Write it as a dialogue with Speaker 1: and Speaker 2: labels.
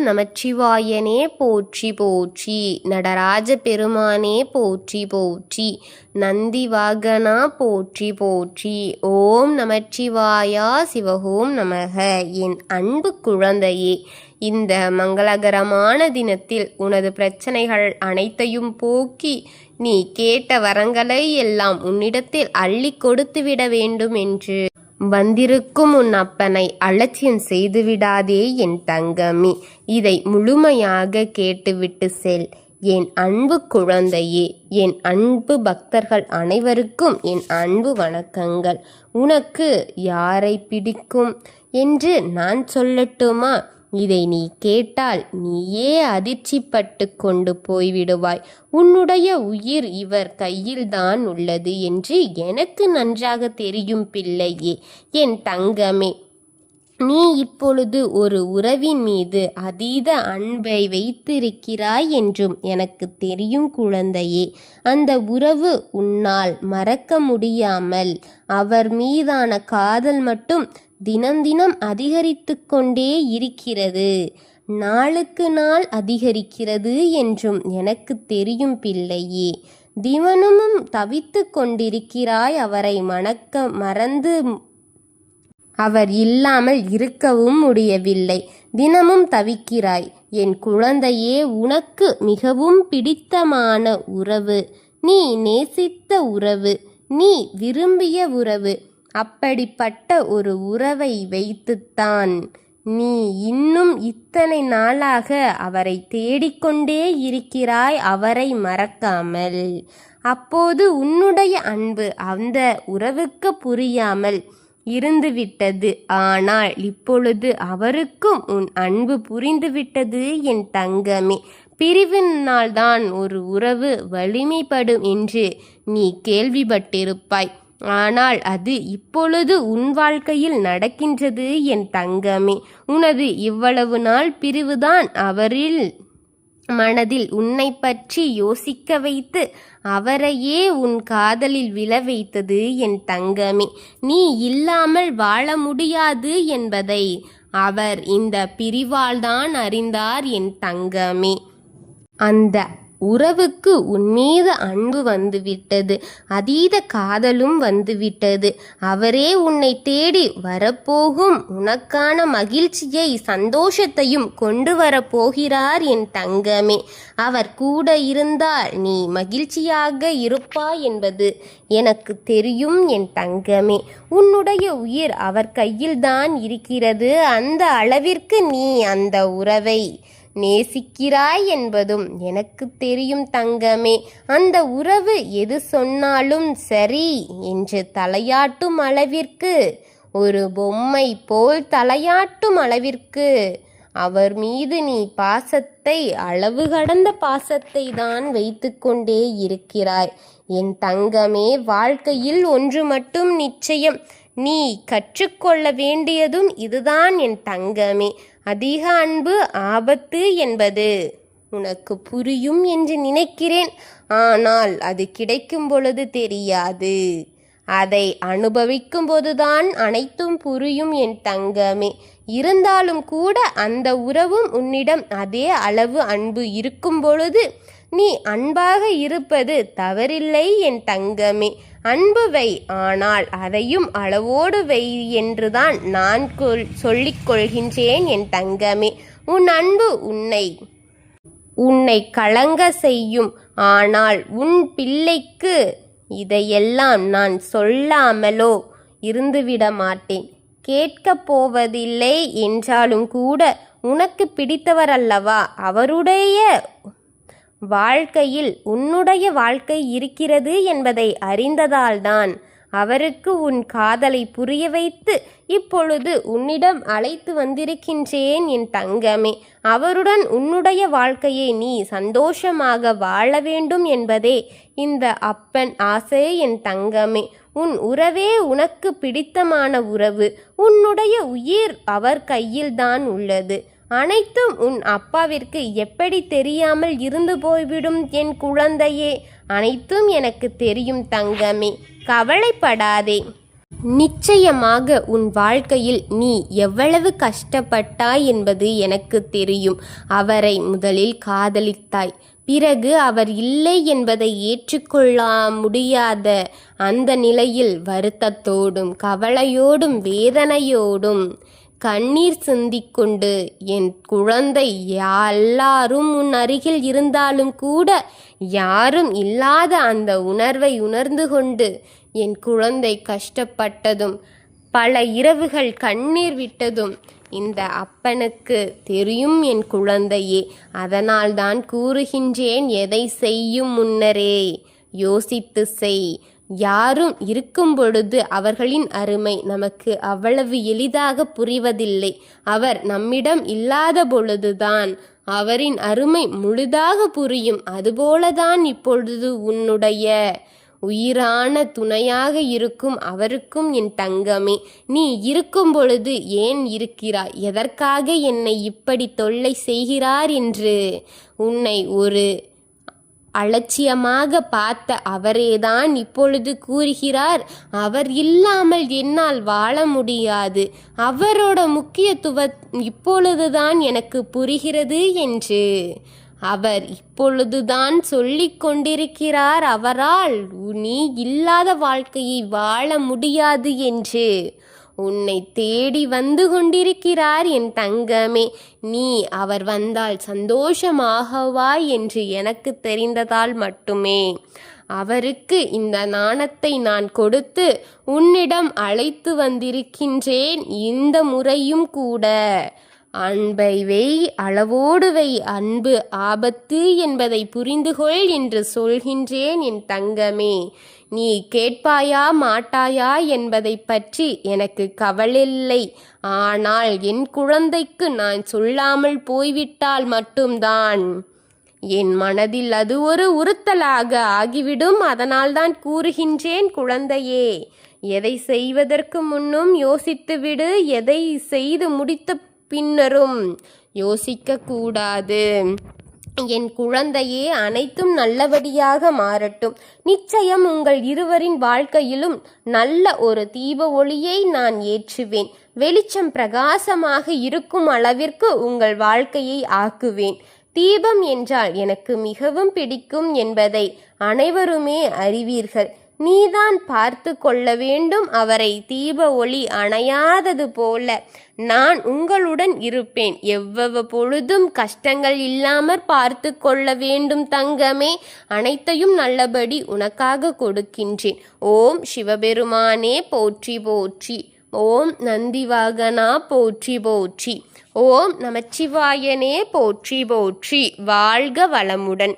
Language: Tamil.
Speaker 1: நமச்சிவாயனே போற்றி போற்றி. நடராஜ பெருமானே போற்றி போற்றி. நந்தி வாகனா போற்றி போற்றி. ஓம் நமச்சிவாயா சிவஹோம் நமக. என் அன்பு குழந்தையே, இந்த மங்களகரமான தினத்தில் உனது பிரச்சனைகள் அனைத்தையும் போக்கி நீ கேட்ட வரங்களை எல்லாம் உன்னிடத்தில் அள்ளி கொடுத்துவிட வேண்டும் என்று வந்திருக்கும் உன் அப்பனை அலட்சியம் செய்துவிடாதே என் தங்கமே. இதை முழுமையாக கேட்டுவிட்டு செல் என் அன்பு குழந்தையே. என் அன்பு பக்தர்கள் அனைவருக்கும் என் அன்பு வணக்கங்கள். உனக்கு யாரை பிடிக்கும் என்று நான் சொல்லட்டுமா? இதை நீ கேட்டால் நீயே அதிர்ச்சிப்பட்டு கொண்டு போய்விடுவாய். உன்னுடைய உயிர் இவர் கையில்தான் உள்ளது என்று எனக்கு நன்றாக தெரியும் பிள்ளையே, என் தங்கமே. நீ இப்பொழுது ஒரு உறவின் மீது அதீத அன்பை வைத்திருக்கிறாய் என்றும் எனக்கு தெரியும் குழந்தையே. அந்த உறவு உன்னால் மறக்க முடியாமல் அவர் மீதான காதல் மட்டும் தினம் தினம் அதிகரித்து கொண்டே இருக்கிறது. நாளுக்கு நாள் அதிகரிக்கிறது என்றும் எனக்கு தெரியும் பிள்ளையே. தினமும் தவித்து கொண்டிருக்கிறாய். அவரை மறந்து அவர் இல்லாமல் இருக்கவும் முடியவில்லை. தினமும் தவிக்கிறாய் என் குழந்தையே. உனக்கு மிகவும் பிடித்தமான உறவு, நீ நேசித்த உறவு, நீ விரும்பிய உறவு, அப்படிப்பட்ட ஒரு உறவை வைத்துத்தான் நீ இன்னும் இத்தனை நாளாக அவரை தேடிக்கொண்டே இருக்கிறாய், அவரை மறக்காமல். அப்போது உன்னுடைய அன்பு அந்த உறவுக்கு புரியாமல் இருந்துவிட்டது. ஆனால் இப்பொழுது அவருக்கும் உன் அன்பு புரிந்துவிட்டது என் தங்கமே. பிரிவினால்தான் ஒரு உறவு வலிமைப்படும் என்று நீ கேள்விப்பட்டிருப்பாய். ஆனால் அது இப்பொழுது உன் வாழ்க்கையில் நடக்கின்றது என் தங்கமே. உனது இவ்வளவு நாள் பிரிவுதான் அவரில் மனதில் உன்னை பற்றி யோசிக்க வைத்து அவரையே உன் காதலில் விழ வைத்தது என் தங்கமே. நீ இல்லாமல் வாழ முடியாது என்பதை அவர் இந்த பிரிவால்தான் அறிந்தார் என் தங்கமே. அந்த உறவுக்கு உன்மீது அன்பு வந்துவிட்டது, அதீத காதலும் வந்துவிட்டது. அவரே உன்னை தேடி வரப்போகும் உனக்கான மகிழ்ச்சியை சந்தோஷத்தையும் கொண்டு வரப்போகிறார் என் தங்கமே. அவர் கூட இருந்தால் நீ மகிழ்ச்சியாக இருப்பாய் என்பது எனக்கு தெரியும் என் தங்கமே. உன்னுடைய உயிர் அவர் கையில்தான் இருக்கிறது. அந்த அளவிற்கு நீ அந்த உறவை நேசிக்கிறாய் என்பதும் எனக்கு தெரியும் தங்கமே. அந்த உறவு எது சொன்னாலும் சரி என்று தலையாட்டும் அளவிற்கு, ஒரு பொம்மை போல் தலையாட்டும் அளவிற்கு அவர் மீது நீ பாசத்தை, அளவு கடந்த பாசத்தை தான் வைத்து கொண்டே இருக்கிறாய் என் தங்கமே. வாழ்க்கையில் ஒன்று மட்டும் நிச்சயம், நீ கற்றுக்கொள்ள வேண்டியதும் இதுதான் என் தங்கமே. அதிக அன்பு ஆபத்து என்பது உனக்கு புரியும் என்று நினைக்கிறேன். ஆனால் அது கிடைக்கும் பொழுது தெரியாது. அதை அனுபவிக்கும் போதுதான் அனைத்தும் புரியும் என் தங்கமே. இருந்தாலும் கூட அந்த உறவும் உன்னிடம் அதே அளவு அன்பு இருக்கும் பொழுது நீ அன்பாக இருப்பது தவறில்லை என் தங்கமே. அன்பு வை, ஆனால் அதையும் அளவோடு வை என்றுதான் நான் சொல்லிக் கொள்கின்றேன் என் தங்கமே. உன் அன்பு உன்னை கலங்க செய்யும். ஆனால் உன் பிள்ளைக்கு இதையெல்லாம் நான் சொல்லாமலோ இருந்துவிட மாட்டேன். கேட்கப் போவதில்லை என்றாலும் கூட உனக்கு பிடித்தவர் அல்லவா, அவருடைய வாழ்க்கையில் உன்னுடைய வாழ்க்கை இருக்கிறது என்பதை அறிந்ததால்தான் அவருக்கு உன் காதலை புரிய வைத்து இப்பொழுது உன்னிடம் அழைத்து வந்திருக்கின்றேன் என் தங்கமே. அவருடன் உன்னுடைய வாழ்க்கையை நீ சந்தோஷமாக வாழ வேண்டும் என்பதே இந்த அப்பன் ஆசை என் தங்கமே. உன் உறவே உனக்கு பிடித்தமான உறவு. உன்னுடைய உயிர் அவர் கையில்தான் உள்ளது. அனைத்தும் உன் அப்பாவிற்கு எப்படி தெரியாமல் இருந்து போய்விடும் என் குழந்தையே? அனைத்தும் எனக்கு தெரியும் தங்கமே, கவலைப்படாதே. நிச்சயமாக உன் வாழ்க்கையில் நீ எவ்வளவு கஷ்டப்பட்டாய் என்பது எனக்கு தெரியும். அவரை முதலில் காதலித்தாய். பிறகு அவர் இல்லை என்பதை ஏற்றுக்கொள்ள முடியாத அந்த நிலையில் வருத்தத்தோடும் கவலையோடும் வேதனையோடும் கண்ணீர் சிந்திக்கொண்டு என் குழந்தை எல்லாரும் உன் அருகில் இருந்தாலும் கூட யாரும் இல்லாத அந்த உணர்வை உணர்ந்து கொண்டு என் குழந்தை கஷ்டப்பட்டதும் பல இரவுகள் கண்ணீர் விட்டதும் இந்த அப்பனுக்கு தெரியும் என் குழந்தையே. அதனால்தான் கூறுகின்றேன், எதை செய்யும் முன்னரே யோசித்து செய். யாரும் இருக்கும் பொழுது அவர்களின் அருமை நமக்கு அவ்வளவு எளிதாக புரிவதில்லை. அவர் நம்மிடம் இல்லாத பொழுதுதான் அவரின் அருமை முழுதாக புரியும். அதுபோலதான் இப்பொழுது உன்னுடைய உயிரான துணையாக இருக்கும் அவருக்கும் என் தங்கமே, நீ இருக்கும் பொழுது ஏன் இருக்கிறாய், எதற்காக என்னை இப்படி தொல்லை செய்கிறார் என்று உன்னை ஒரு அலட்சியமாக பார்த்த அவரேதான் இப்பொழுது கூறுகிறார், அவர் இல்லாமல் என்னால் வாழ முடியாது, அவரோட முக்கியத்துவம் இப்பொழுதுதான் எனக்கு புரிகிறது என்று அவர் இப்பொழுதுதான் சொல்லிக் கொண்டிருக்கிறார். அவரால் நீ இல்லாத வாழ்க்கையை வாழ முடியாது என்று உன்னை தேடி வந்து கொண்டிருக்கிறார் என் தங்கமே. நீ அவர் வந்தால் சந்தோஷமாகவாய் என்று எனக்கு தெரிந்ததால் மட்டுமே அவருக்கு இந்த நாணத்தை நான் கொடுத்து உன்னிடம் அழைத்து வந்திருக்கின்றேன். இந்த முறையும் கூட அன்பை வை, அளவோடு வை, அன்பு ஆபத்து என்பதை புரிந்துகொள் என்று சொல்கின்றேன் என் தங்கமே. நீ கேட்பாயா மாட்டாயா என்பதை பற்றி எனக்கு கவலையில்லை. ஆனால் என் குழந்தைக்கு நான் சொல்லாமல் போய்விட்டால் மட்டும்தான் என் மனதில் அது ஒரு உறுத்தலாக ஆகிவிடும். அதனால்தான் கூறுகின்றேன் குழந்தையே, எதை செய்வதற்கு முன்னும் யோசித்துவிடு. எதை செய்து முடித்த பின்னரும் யோசிக்க கூடாது. என் குழந்தையே, அனைத்தும் நல்லபடியாக மாறட்டும். நிச்சயம் உங்கள் இருவரின் வாழ்க்கையிலும் நல்ல ஒரு தீப ஒளியை நான் ஏற்றுவேன். வெளிச்சம் பிரகாசமாக இருக்கும் அளவிற்கு உங்கள் வாழ்க்கையை ஆக்குவேன். தீபம் என்றால் எனக்கு மிகவும் பிடிக்கும் என்பதை அனைவருமே அறிவீர்கள். நீதான் பார்த்து கொள்ள வேண்டும் அவரை. தீப ஒளி அணையாதது போல நான் உங்களுடன் இருப்பேன். எவ்வளவு பொழுதும் கஷ்டங்கள் இல்லாமற் பார்த்து கொள்ள வேண்டும் தங்கமே. அனைத்தையும் நல்லபடி உனக்காக கொடுக்கின்றேன். ஓம் சிவபெருமானே போற்றி போற்றி. ஓம் நந்திவாகனா போற்றி போற்றி. ஓம் நமச்சிவாயனே போற்றி போற்றி. வாழ்க வளமுடன்.